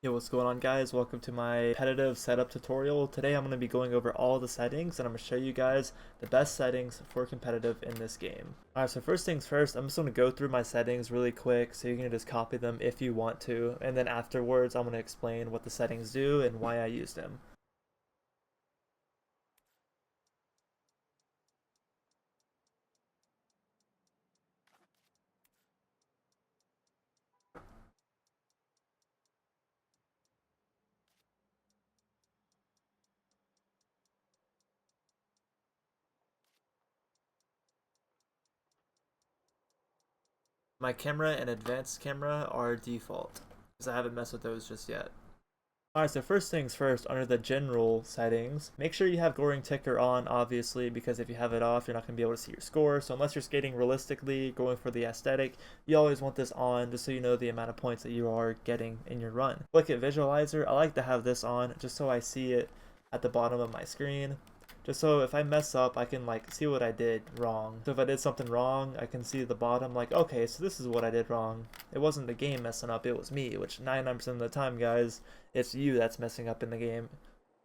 Yo, what's going on guys? Welcome to my competitive setup tutorial. Today I'm going to be going over all the settings and I'm going to show you guys the best settings for competitive in this game. Alright, so first things first, I'm just going to go through my settings really quick so you can just copy them if you want to, and then afterwards I'm going to explain what the settings do and why I use them. My camera and advanced camera are default because I haven't messed with those just yet. Alright, so first things first, under the general settings, make sure you have scoring ticker on, obviously, because if you have it off, you're not going to be able to see your score. So unless you're skating realistically, going for the aesthetic, you always want this on just so you know the amount of points that you are getting in your run. Look at visualizer, I like to have this on just so I see it at the bottom of my screen. Just so if I mess up, I can like see what I did wrong. So if I did something wrong, I can see the bottom like, okay, so this is what I did wrong. It wasn't the game messing up, it was me, which 99% of the time, guys, it's you that's messing up in the game,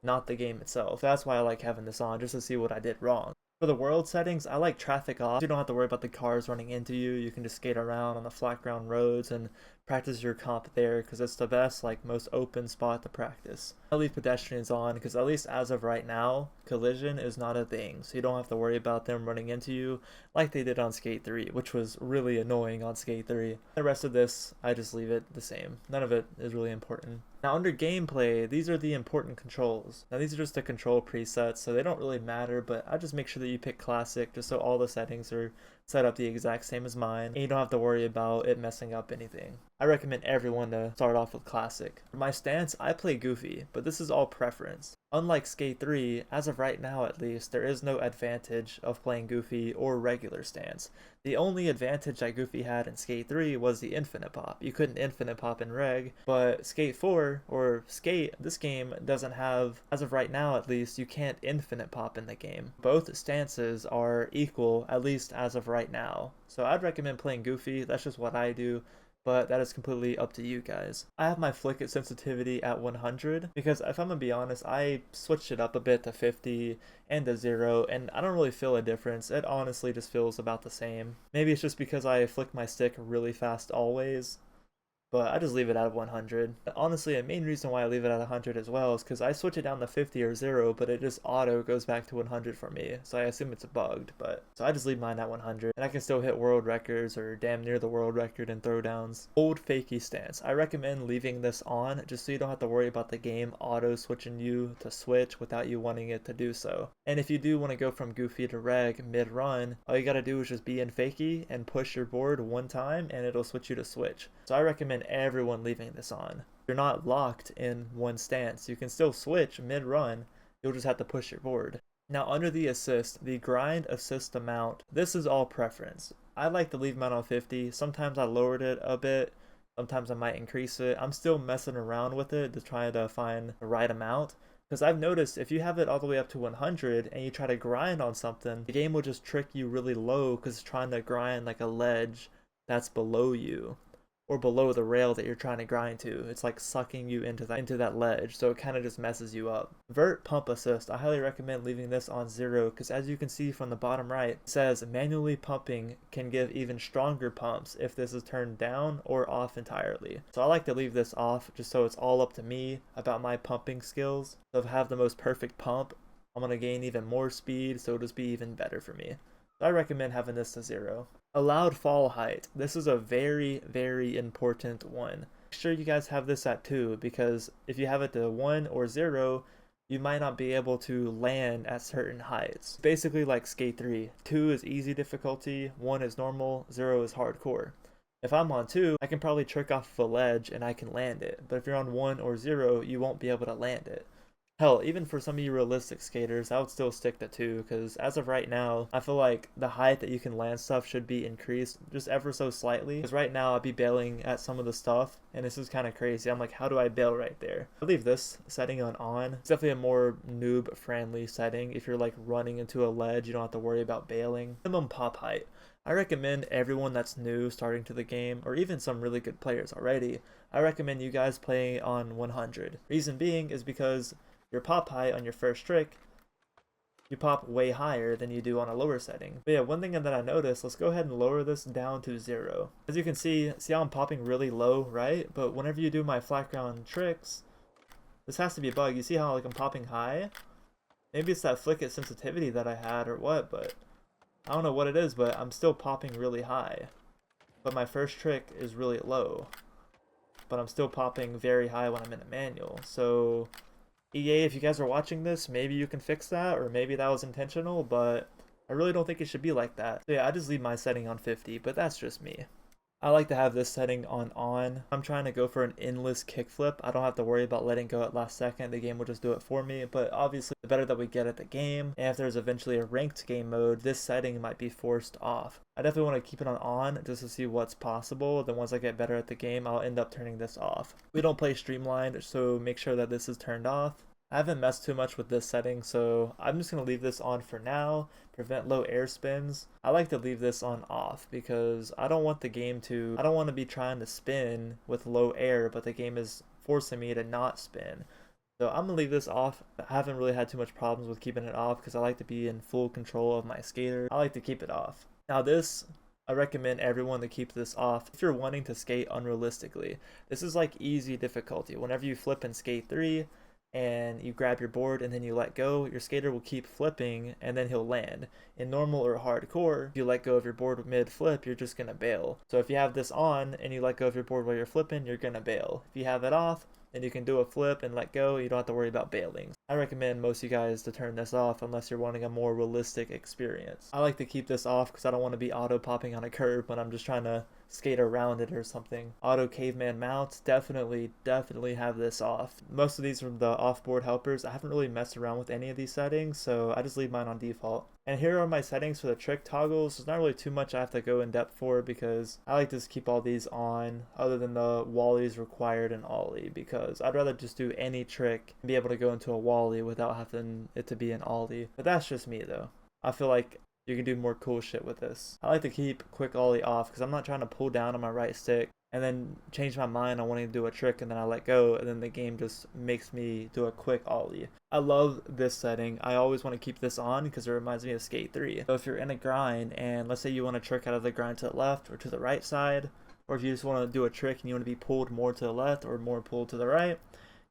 not the game itself. That's why I like having this on, just to see what I did wrong. For the world settings, I like traffic off. You don't have to worry about the cars running into you. You can just skate around on the flat ground roads and practice your comp there because it's the best, like, most open spot to practice. I leave pedestrians on because at least as of right now, collision is not a thing. So you don't have to worry about them running into you like they did on Skate 3, which was really annoying on Skate 3. The rest of this, I just leave it the same. None of it is really important. Now under gameplay, these are the important controls. Now these are just the control presets, so they don't really matter, but I just make sure that you pick classic just so all the settings are set up the exact same as mine, and you don't have to worry about it messing up anything. I recommend everyone to start off with classic. For my stance, I play goofy, but this is all preference. Unlike Skate 3, as of right now at least, there is no advantage of playing goofy or regular stance. The only advantage that Goofy had in Skate 3 was the infinite pop. You couldn't infinite pop in reg, but Skate 4, or Skate, this game doesn't have, as of right now at least, you can't infinite pop in the game. Both stances are equal, at least as of right now. So I'd recommend playing Goofy, that's just what I do, but that is completely up to you guys. I have my flick it sensitivity at 100 because if I'm gonna be honest, I switched it up a bit to 50 and to 0 and I don't really feel a difference. It honestly just feels about the same. Maybe it's just because I flick my stick really fast always, but I just leave it at 100. Honestly, a main reason why I leave it at 100 as well is because I switch it down to 50 or 0, but it just auto goes back to 100 for me, so I assume it's bugged, but so I just leave mine at 100, and I can still hit world records or damn near the world record in throwdowns. Old fakie stance. I recommend leaving this on just so you don't have to worry about the game auto switching you to switch without you wanting it to do so. And if you do want to go from goofy to reg mid-run, all you gotta do is just be in fakie and push your board one time and it'll switch you to switch. So I recommend everyone leaving this on. You're not locked in one stance. You can still switch mid-run. You'll just have to push your board. Now under the assist, the grind assist amount, this is all preference. I like to leave mine on 50. Sometimes I lowered it a bit. Sometimes I might increase it. I'm still messing around with it to try to find the right amount. Because I've noticed if you have it all the way up to 100 and you try to grind on something, the game will just trick you really low because it's trying to grind like a ledge that's below you or below the rail that you're trying to grind to. It's like sucking you into that ledge, so it kind of just messes you up. Vert pump assist. I highly recommend leaving this on 0 because as you can see from the bottom right, it says manually pumping can give even stronger pumps if this is turned down or off entirely. So I like to leave this off just so it's all up to me about my pumping skills. So if I have the most perfect pump, I'm going to gain even more speed, so it'll just be even better for me. So I recommend having this to 0. Allowed fall height. This is a very, very important one. Make sure you guys have this at 2 because if you have it to 1 or 0, you might not be able to land at certain heights. Basically like Skate 3. 2 is easy difficulty, 1 is normal, 0 is hardcore. If I'm on 2, I can probably trick off of a ledge and I can land it. But if you're on 1 or 0, you won't be able to land it. Hell, even for some of you realistic skaters, I would still stick to 2, because as of right now, I feel like the height that you can land stuff should be increased just ever so slightly. Because right now, I'd be bailing at some of the stuff, and this is kind of crazy. I'm like, how do I bail right there? I leave this setting on. It's definitely a more noob-friendly setting. If you're like running into a ledge, you don't have to worry about bailing. Minimum pop height. I recommend everyone that's new starting to the game, or even some really good players already, I recommend you guys playing on 100. Reason being is because your pop height on your first trick, you pop way higher than you do on a lower setting. But yeah, one thing that I noticed, let's go ahead and lower this down to 0. As you can see how I'm popping really low, right? But whenever you do my flat ground tricks, this has to be a bug. You see how like I'm popping high? Maybe it's that flick it sensitivity that I had or what, but I don't know what it is, but I'm still popping really high. But my first trick is really low. But I'm still popping very high when I'm in a manual. So EA, if you guys are watching this, maybe you can fix that, or maybe that was intentional, but I really don't think it should be like that. So yeah, I just leave my setting on 50, but that's just me. I like to have this setting on. I'm trying to go for an endless kickflip. I don't have to worry about letting go at last second. The game will just do it for me. But obviously, the better that we get at the game, and if there's eventually a ranked game mode, this setting might be forced off. I definitely want to keep it on just to see what's possible. Then once I get better at the game, I'll end up turning this off. We don't play streamlined, so make sure that this is turned off. I haven't messed too much with this setting, so I'm just going to leave this on for now. Prevent low air spins. I like to leave this on off because I don't want to be trying to spin with low air, but the game is forcing me to not spin. So I'm going to leave this off. I haven't really had too much problems with keeping it off because I like to be in full control of my skater. I like to keep it off. Now this, I recommend everyone to keep this off if you're wanting to skate unrealistically. This is like easy difficulty. Whenever you flip in skate 3, and you grab your board and then you let go, your skater will keep flipping and then he'll land. In normal or hardcore, if you let go of your board mid-flip, you're just gonna bail. So if you have this on and you let go of your board while you're flipping, you're gonna bail. If you have it off, then you can do a flip and let go. You don't have to worry about bailing. I recommend most of you guys to turn this off unless you're wanting a more realistic experience. I like to keep this off because I don't want to be auto popping on a curb when I'm just trying to skate around it or something. Auto caveman mounts, definitely have this off. Most of these are the off-board helpers. I haven't really messed around with any of these settings, so I just leave mine on default. And here are my settings for the trick toggles. There's not really too much I have to go in depth for because I like to just keep all these on other than the Wallies required and Ollie, because I'd rather just do any trick and be able to go into a Wally without having it to be an Ollie. But that's just me though. I feel like you can do more cool shit with this. I like to keep quick Ollie off because I'm not trying to pull down on my right stick and then change my mind on wanting to do a trick and then I let go and then the game just makes me do a quick Ollie. I love this setting. I always want to keep this on because it reminds me of Skate 3. So if you're in a grind and let's say you want to trick out of the grind to the left or to the right side, or if you just want to do a trick and you want to be pulled more to the left or more pulled to the right,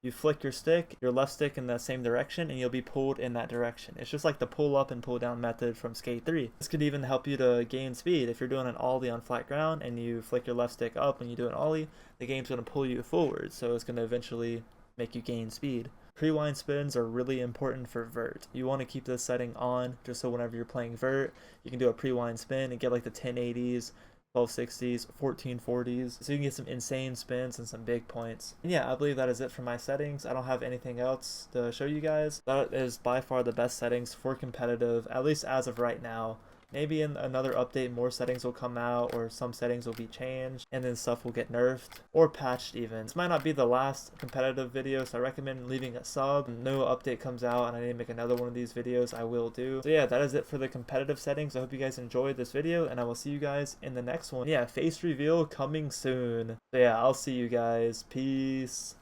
you flick your stick, your left stick in the same direction, and you'll be pulled in that direction. It's just like the pull up and pull down method from Skate 3. This could even help you to gain speed. If you're doing an ollie on flat ground and you flick your left stick up when you do an ollie, the game's going to pull you forward, so it's going to eventually make you gain speed. Pre-wind spins are really important for vert. You want to keep this setting on just so whenever you're playing vert, you can do a pre-wind spin and get like the 1080s, 1260s, 1440s, so you can get some insane spins and some big points. And yeah, I believe that is it for my settings. I don't have anything else to show you guys. That is by far the best settings for competitive, at least as of right now. Maybe in another update more settings will come out or some settings will be changed and then stuff will get nerfed or patched even. This might not be the last competitive video, so I recommend leaving a sub. No update comes out and I need to make another one of these videos, I will do. So yeah, that is it for the competitive settings. I hope you guys enjoyed this video and I will see you guys in the next one. Yeah, face reveal coming soon. So yeah, I'll see you guys. Peace.